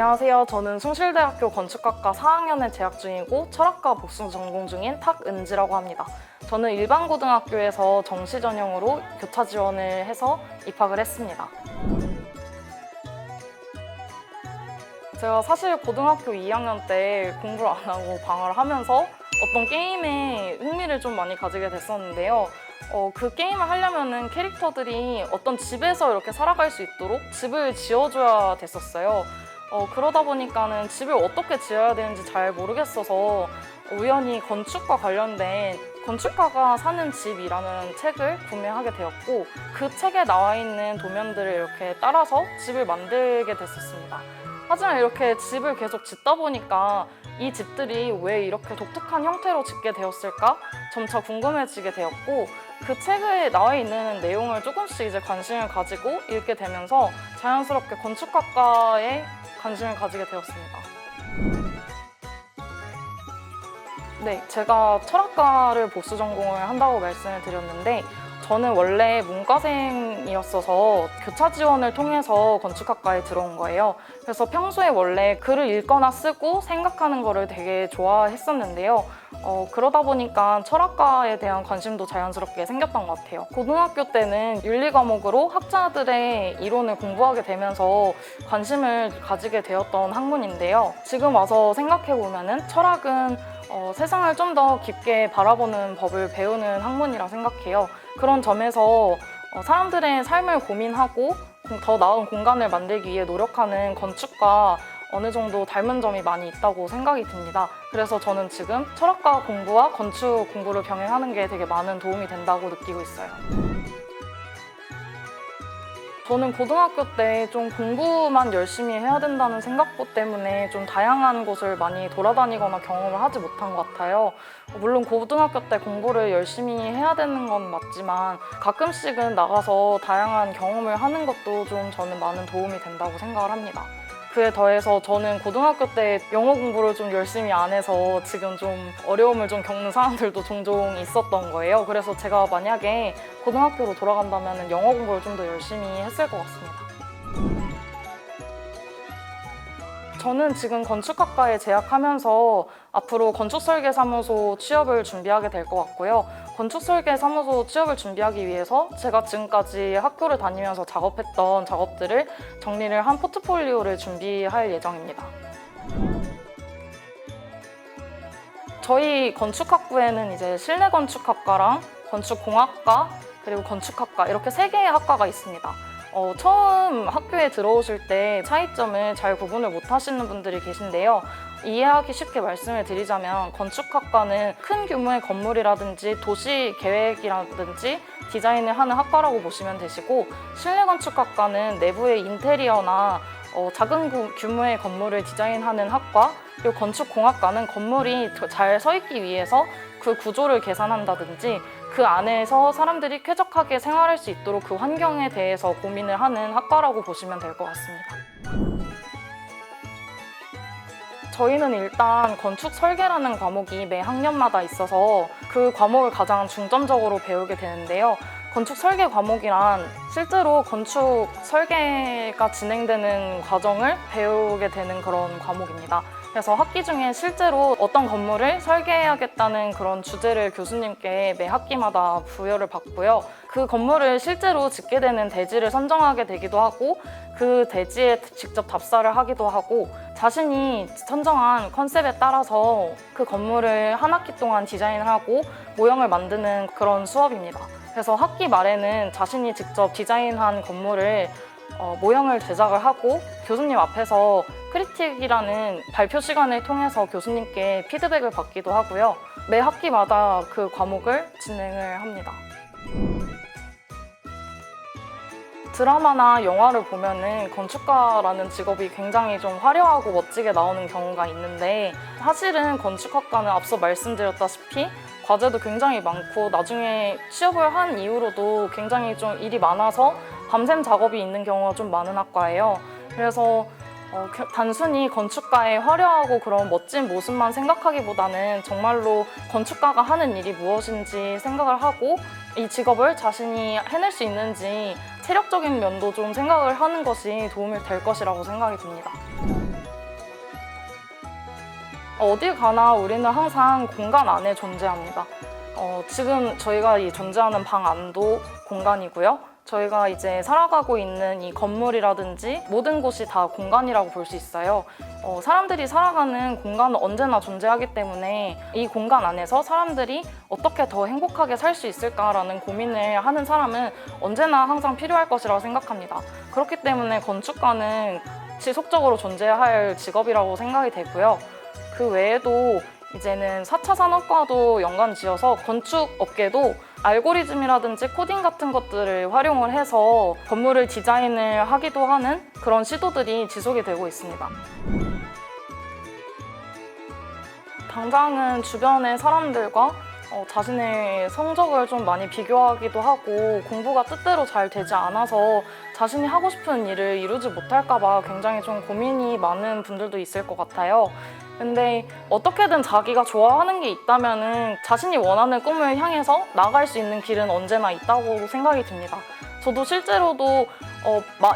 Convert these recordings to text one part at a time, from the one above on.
안녕하세요. 저는 숭실대학교 건축학과 4학년에 재학 중이고 철학과 복수 전공 중인 탁은지라고 합니다. 저는 일반 고등학교에서 정시 전형으로 교차 지원을 해서 입학을 했습니다. 제가 사실 고등학교 2학년 때 공부를 안 하고 방학을 하면서 어떤 게임에 흥미를 좀 많이 가지게 됐었는데요. 그 게임을 하려면은 캐릭터들이 어떤 집에서 이렇게 살아갈 수 있도록 집을 지어줘야 됐었어요. 그러다 보니까는 집을 어떻게 지어야 되는지 잘 모르겠어서 우연히 건축과 관련된 건축가가 사는 집이라는 책을 구매하게 되었고 그 책에 나와 있는 도면들을 이렇게 따라서 집을 만들게 됐었습니다. 하지만 이렇게 집을 계속 짓다 보니까 이 집들이 왜 이렇게 독특한 형태로 짓게 되었을까 점차 궁금해지게 되었고 그 책에 나와 있는 내용을 조금씩 이제 관심을 가지고 읽게 되면서 자연스럽게 건축학과에 관심을 가지게 되었습니다. 네, 제가 철학과를 복수 전공을 한다고 말씀을 드렸는데 저는 원래 문과생이었어서 교차 지원을 통해서 건축학과에 들어온 거예요. 그래서 평소에 원래 글을 읽거나 쓰고 생각하는 거를 되게 좋아했었는데요. 그러다 보니까 철학과에 대한 관심도 자연스럽게 생겼던 것 같아요. 고등학교 때는 윤리 과목으로 학자들의 이론을 공부하게 되면서 관심을 가지게 되었던 학문인데요. 지금 와서 생각해보면은 철학은 세상을 좀 더 깊게 바라보는 법을 배우는 학문이라 생각해요. 그런 점에서 사람들의 삶을 고민하고 더 나은 공간을 만들기 위해 노력하는 건축과 어느 정도 닮은 점이 많이 있다고 생각이 듭니다. 그래서 저는 지금 철학과 공부와 건축 공부를 병행하는 게 되게 많은 도움이 된다고 느끼고 있어요. 저는 고등학교 때 좀 공부만 열심히 해야 된다는 생각부 때문에 좀 다양한 곳을 많이 돌아다니거나 경험을 하지 못한 것 같아요. 물론 고등학교 때 공부를 열심히 해야 되는 건 맞지만 가끔씩은 나가서 다양한 경험을 하는 것도 좀 저는 많은 도움이 된다고 생각을 합니다. 그에 더해서 저는 고등학교 때 영어 공부를 좀 열심히 안 해서 지금 좀 어려움을 좀 겪는 사람들도 종종 있었던 거예요. 그래서 제가 만약에 고등학교로 돌아간다면 영어 공부를 좀 더 열심히 했을 것 같습니다. 저는 지금 건축학과에 재학하면서 앞으로 건축설계사무소 취업을 준비하게 될 것 같고요. 건축설계사무소 취업을 준비하기 위해서 제가 지금까지 학교를 다니면서 작업했던 작업들을 정리를 한 포트폴리오를 준비할 예정입니다. 저희 건축학부에는 이제 실내건축학과랑 건축공학과 그리고 건축학과 이렇게 3개의 학과가 있습니다. 처음 학교에 들어오실 때 차이점을 잘 구분을 못 하시는 분들이 계신데요. 이해하기 쉽게 말씀을 드리자면 건축학과는 큰 규모의 건물이라든지 도시 계획이라든지 디자인을 하는 학과라고 보시면 되시고 실내건축학과는 내부의 인테리어나 작은 규모의 건물을 디자인하는 학과 그리고 건축공학과는 건물이 잘 서 있기 위해서 그 구조를 계산한다든지 그 안에서 사람들이 쾌적하게 생활할 수 있도록 그 환경에 대해서 고민을 하는 학과라고 보시면 될 것 같습니다. 저희는 일단 건축 설계라는 과목이 매 학년마다 있어서 그 과목을 가장 중점적으로 배우게 되는데요. 건축 설계 과목이란 실제로 건축 설계가 진행되는 과정을 배우게 되는 그런 과목입니다. 그래서 학기 중에 실제로 어떤 건물을 설계해야겠다는 그런 주제를 교수님께 매 학기마다 부여를 받고요. 그 건물을 실제로 짓게 되는 대지를 선정하게 되기도 하고 그 대지에 직접 답사를 하기도 하고 자신이 선정한 컨셉에 따라서 그 건물을 한 학기 동안 디자인을 하고 모형을 만드는 그런 수업입니다. 그래서 학기 말에는 자신이 직접 디자인한 건물을 모형을 제작을 하고 교수님 앞에서 크리틱이라는 발표 시간을 통해서 교수님께 피드백을 받기도 하고요. 매 학기마다 그 과목을 진행을 합니다. 드라마나 영화를 보면은 건축가라는 직업이 굉장히 좀 화려하고 멋지게 나오는 경우가 있는데 사실은 건축학과는 앞서 말씀드렸다시피 과제도 굉장히 많고 나중에 취업을 한 이후로도 굉장히 좀 일이 많아서 밤샘 작업이 있는 경우가 좀 많은 학과예요. 그래서 단순히 건축가의 화려하고 그런 멋진 모습만 생각하기보다는 정말로 건축가가 하는 일이 무엇인지 생각을 하고 이 직업을 자신이 해낼 수 있는지 체력적인 면도 좀 생각을 하는 것이 도움이 될 것이라고 생각이 듭니다. 어딜 가나 우리는 항상 공간 안에 존재합니다. 지금 저희가 이 존재하는 방 안도 공간이고요. 저희가 이제 살아가고 있는 이 건물이라든지 모든 곳이 다 공간이라고 볼 수 있어요. 사람들이 살아가는 공간은 언제나 존재하기 때문에 이 공간 안에서 사람들이 어떻게 더 행복하게 살 수 있을까라는 고민을 하는 사람은 언제나 항상 필요할 것이라고 생각합니다. 그렇기 때문에 건축가는 지속적으로 존재해야 할 직업이라고 생각이 되고요. 그 외에도 이제는 4차 산업과도 연관 지어서 건축 업계도 알고리즘이라든지 코딩 같은 것들을 활용을 해서 건물을 디자인을 하기도 하는 그런 시도들이 지속이 되고 있습니다. 당장은 주변의 사람들과 자신의 성적을 좀 많이 비교하기도 하고 공부가 뜻대로 잘 되지 않아서 자신이 하고 싶은 일을 이루지 못할까 봐 굉장히 좀 고민이 많은 분들도 있을 것 같아요. 근데 어떻게든 자기가 좋아하는 게 있다면은 자신이 원하는 꿈을 향해서 나아갈 수 있는 길은 언제나 있다고 생각이 듭니다. 저도 실제로도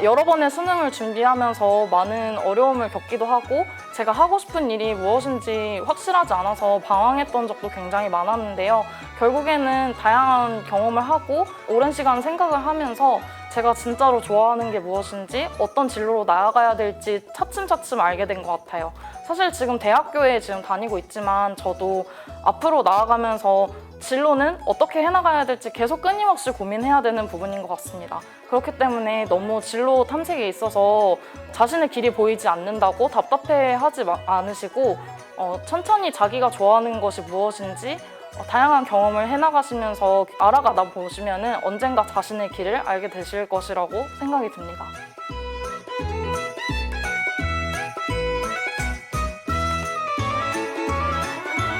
여러 번의 수능을 준비하면서 많은 어려움을 겪기도 하고 제가 하고 싶은 일이 무엇인지 확실하지 않아서 방황했던 적도 굉장히 많았는데요. 결국에는 다양한 경험을 하고 오랜 시간 생각을 하면서 제가 진짜로 좋아하는 게 무엇인지 어떤 진로로 나아가야 될지 차츰차츰 알게 된 것 같아요. 사실 지금 대학교에 지금 다니고 있지만 저도 앞으로 나아가면서 진로는 어떻게 해나가야 될지 계속 끊임없이 고민해야 되는 부분인 것 같습니다. 그렇기 때문에 너무 진로 탐색에 있어서 자신의 길이 보이지 않는다고 답답해하지 않으시고 천천히 자기가 좋아하는 것이 무엇인지 다양한 경험을 해나가시면서 알아가다 보시면 언젠가 자신의 길을 알게 되실 것이라고 생각이 듭니다.